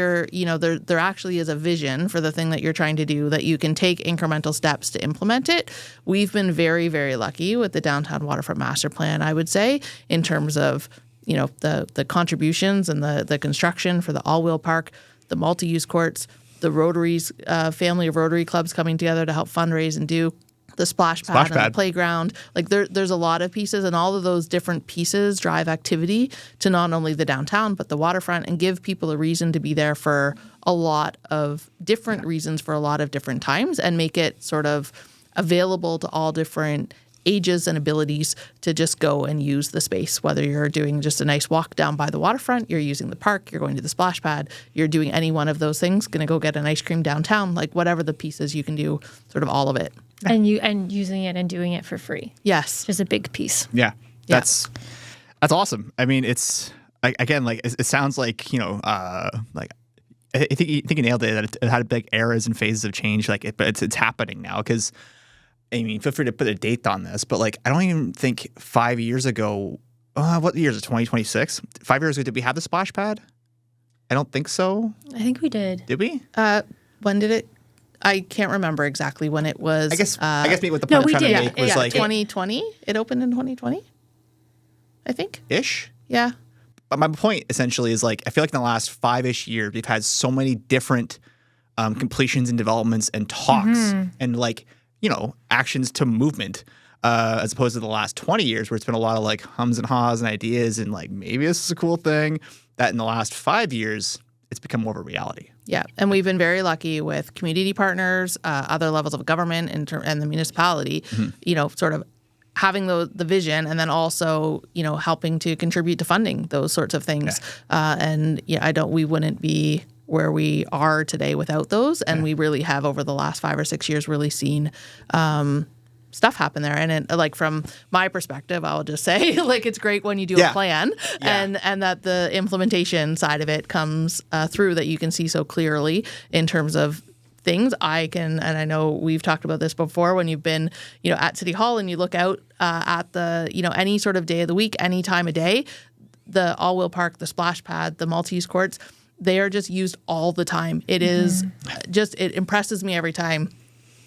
there actually is a vision for the thing that you're trying to do, that you can take incremental steps to implement it. We've been very, very lucky with the Downtown Waterfront Master Plan, I would say, in terms of, the contributions and the construction for the all-wheel park, the multi-use courts, the Rotary's family of Rotary clubs coming together to help fundraise and do the splash pad and the playground. Like there's a lot of pieces, and all of those different pieces drive activity to not only the downtown but the waterfront, and give people a reason to be there for a lot of different reasons for a lot of different times, and make it sort of available to all different ages and abilities to just go and use the space. Whether you're doing just a nice walk down by the waterfront, you're using the park, you're going to the splash pad, you're doing any one of those things, going to go get an ice cream downtown, like whatever the pieces you can do, sort of all of it. And using it and doing it for free. Yes. Which is a big piece. Yeah. That's awesome. I mean, it's again, like it sounds like, like I think you nailed it, that it had big eras and phases of change, but it's happening now. Because I mean, feel free to put a date on this, but like I don't even think 5 years ago, what year is it, 2026? 5 years ago, did we have the splash pad? I don't think so. I think we did. Did we? When did it? I can't remember exactly when it was. I guess maybe what the point I'm trying to make was like 2020. It opened in 2020, I think. Ish? Yeah. But my point essentially is like I feel like in the last 5-ish years we've had so many different completions and developments and talks and like actions to movement as opposed to the last 20 years where it's been a lot of like hums and haws and ideas and like maybe this is a cool thing, that in the last 5 years it's become more of a reality. Yeah, and we've been very lucky with community partners, other levels of government, and the municipality, sort of having the vision, and then also, helping to contribute to funding those sorts of things. We wouldn't be where we are today without those, and we really have over the last 5 or 6 years really seen stuff happen there. And like from my perspective, I'll just say like it's great when you do a plan and that the implementation side of it comes through, that you can see so clearly in terms of things. And I know we've talked about this before, when you've been, at City Hall and you look out at the, any sort of day of the week, any time of day, the all-wheel park, the splash pad, the multi-use courts, they are just used all the time. It is just, it impresses me every time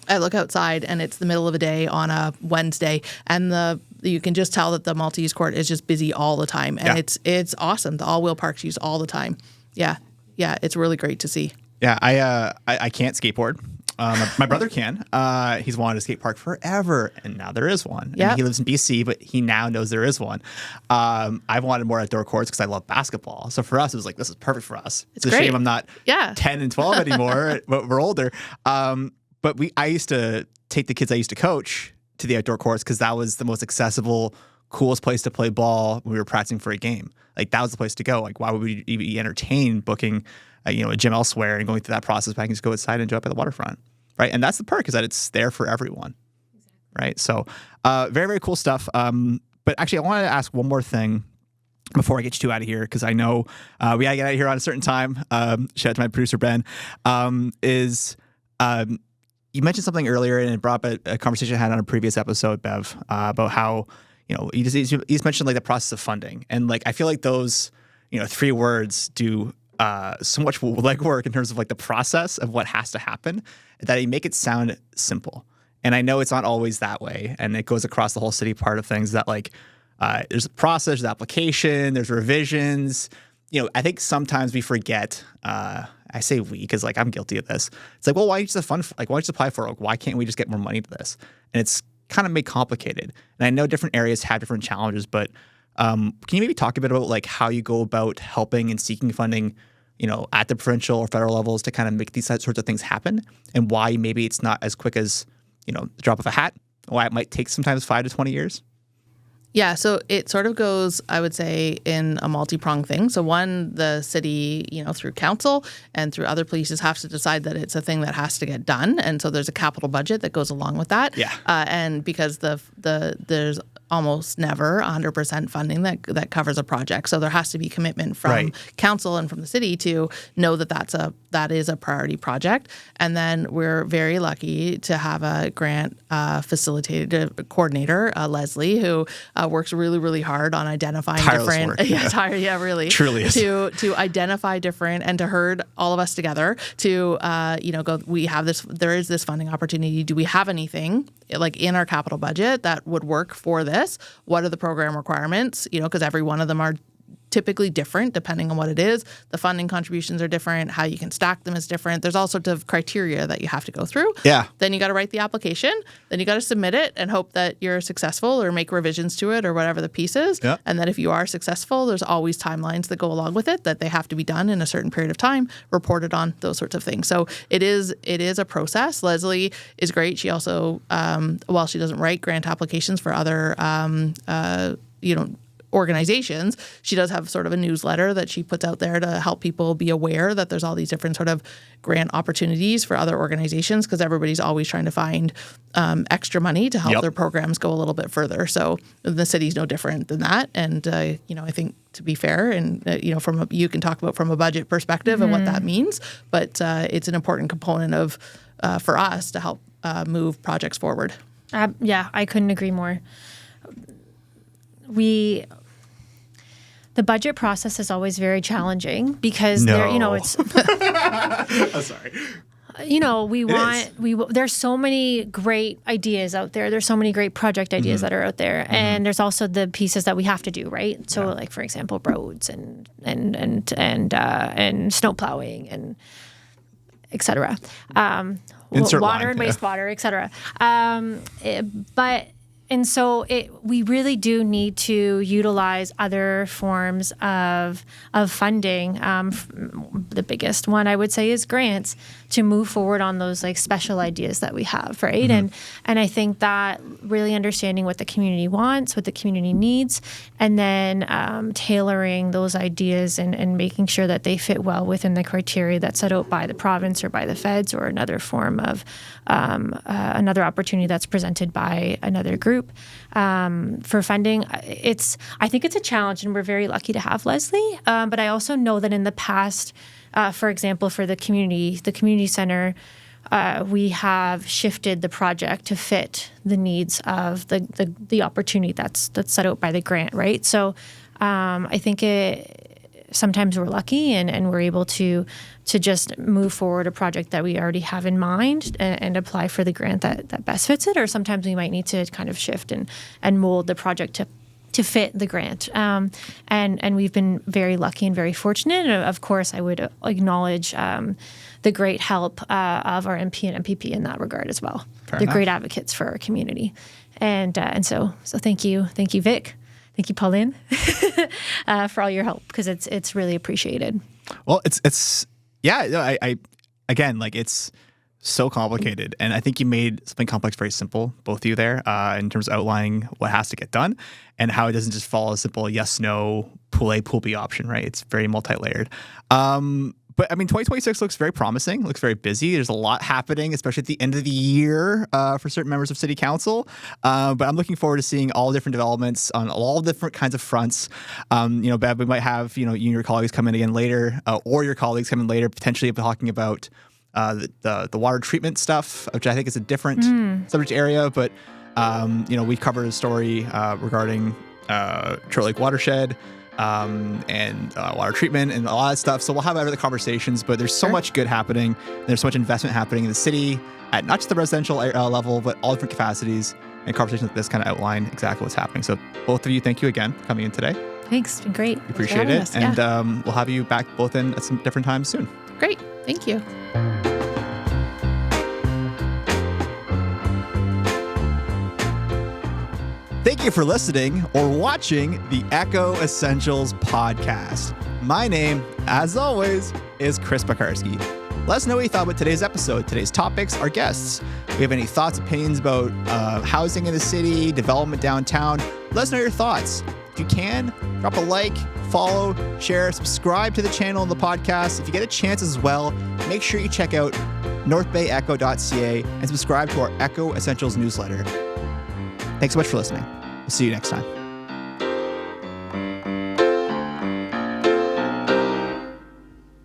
I look outside and it's the middle of a day on a Wednesday, and you can just tell that the multi-use court is just busy all the time, and it's awesome. The all-wheel park's used all the time. Yeah, it's really great to see. Yeah, I can't skateboard. My brother can. He's wanted a skate park forever, and now there is one. Yeah, he lives in BC, but he now knows there is one. I've wanted more outdoor courts because I love basketball. So for us, it was like, this is perfect for us. It's a shame I'm not 10 and 12 anymore, but we're older. But I used to take the kids I used to coach to the outdoor courts because that was the most accessible, coolest place to play ball when we were practicing for a game. Like that was the place to go. Like why would we be entertained booking a gym elsewhere and going through that process? But I can just go outside and enjoy it by the waterfront, right? And that's the perk, is that it's there for everyone, right? So very, very cool stuff. But actually, I wanted to ask one more thing before I get you two out of here, because I know we gotta get out of here on a certain time. Shout out to my producer Ben. you mentioned something earlier, and it brought up a conversation I had on a previous episode, Bev, about how, you just mentioned like the process of funding. And like, I feel like those, 3 words do so much legwork in terms of like the process of what has to happen, that you make it sound simple. And I know it's not always that way. And it goes across the whole city part of things that like, there's a process, there's application, there's revisions. I think sometimes we forget, I say we, because like I'm guilty of this. It's like, well, why don't you just apply for it? Why can't we just get more money to this? And it's kind of made complicated. And I know different areas have different challenges, but can you maybe talk a bit about like how you go about helping and seeking funding, at the provincial or federal levels to kind of make these sorts of things happen, and why maybe it's not as quick as, the drop of a hat, why it might take sometimes 5 to 20 years? Yeah, so it sort of goes, I would say, in a multi-pronged thing. So one, the city, through council and through other places have to decide that it's a thing that has to get done. And so there's a capital budget that goes along with that. Yeah. And because there's almost never 100% funding that covers a project. So there has to be commitment from council and from the city to know that is a priority project. And then we're very lucky to have a grant facilitated coordinator, Leslie, who works really, really hard on identifying different. Really. Truly is. To identify different and to herd all of us together to go. We have this. There is this funding opportunity. Do we have anything like in our capital budget that would work for this? What are the program requirements? Because every one of them are typically different depending on what it is. The funding contributions are different. How you can stack them is different. There's all sorts of criteria that you have to go through. Yeah. Then you got to write the application. Then you got to submit it and hope that you're successful or make revisions to it or whatever the piece is. Yeah. And that if you are successful, there's always timelines that go along with it, that they have to be done in a certain period of time, reported on, those sorts of things. So it is a process. Leslie is great. She also, while she doesn't write grant applications for other, organizations, she does have sort of a newsletter that she puts out there to help people be aware that there's all these different sort of grant opportunities for other organizations, because everybody's always trying to find extra money to help their programs go a little bit further. So the city's no different than that. And, I think to be fair and, you can talk about from a budget perspective and what that means, but it's an important component of for us to help move projects forward. I couldn't agree more. The budget process is always very challenging because it's. I'm sorry. There's so many great ideas out there. There's so many great project ideas that are out there, and there's also the pieces that we have to do, right? So, like for example, roads and snow plowing and et cetera, water and wastewater, et cetera. And so we really do need to utilize other forms of funding. The biggest one I would say is grants to move forward on those like special ideas that we have, right? And I think that really understanding what the community wants, what the community needs, and then tailoring those ideas and making sure that they fit well within the criteria that's set out by the province or by the feds or another form of another opportunity that's presented by another group. For funding, I think it's a challenge, and we're very lucky to have Leslie. But I also know that in the past, for example, for the community center, we have shifted the project to fit the needs of the opportunity that's set out by the grant, right? So I think sometimes we're lucky and we're able to just move forward a project that we already have in mind and apply for the grant that best fits it, or sometimes we might need to kind of shift and mold the project to fit the grant. And we've been very lucky and very fortunate. And of course, I would acknowledge the great help of our MP and MPP in that regard as well. They're great advocates for our community. And so thank you. Thank you, Vic. Thank you, Pauline, for all your help, because it's really appreciated. Well, I again, like, it's so complicated, and I think you made something complex very simple, both of you there, in terms of outlining what has to get done and how it doesn't just follow a simple yes, no, pool A, pool B option, right? It's very multi-layered. But I mean, 2026 looks very promising, looks very busy. There's a lot happening, especially at the end of the year for certain members of City Council. But I'm looking forward to seeing all different developments on all different kinds of fronts. Bev, we might have, you and your colleagues come in again later, or your colleagues come in later, potentially talking about the water treatment stuff, which I think is a different subject area, but we covered a story regarding Turtle Lake watershed and water treatment and all that stuff. So we'll have other conversations, but there's so much good happening. There's so much investment happening in the city at not just the residential level, but all different capacities, and conversations like this kind of outline exactly what's happening. So both of you, thank you again for coming in today. Thanks. It's been great. We appreciate it. And we'll have you back both in at some different times soon. Great. Thank you. Thank you for listening or watching the Echo Essentials podcast. My name, as always, is Chris Pekarski. Let us know what you thought about today's episode, today's topics, our guests. If you have any thoughts, opinions about housing in the city, development downtown, let us know your thoughts. If you can, drop a like, follow, share, subscribe to the channel and the podcast. If you get a chance as well, make sure you check out northbayecho.ca and subscribe to our Echo Essentials newsletter. Thanks so much for listening. We'll see you next time.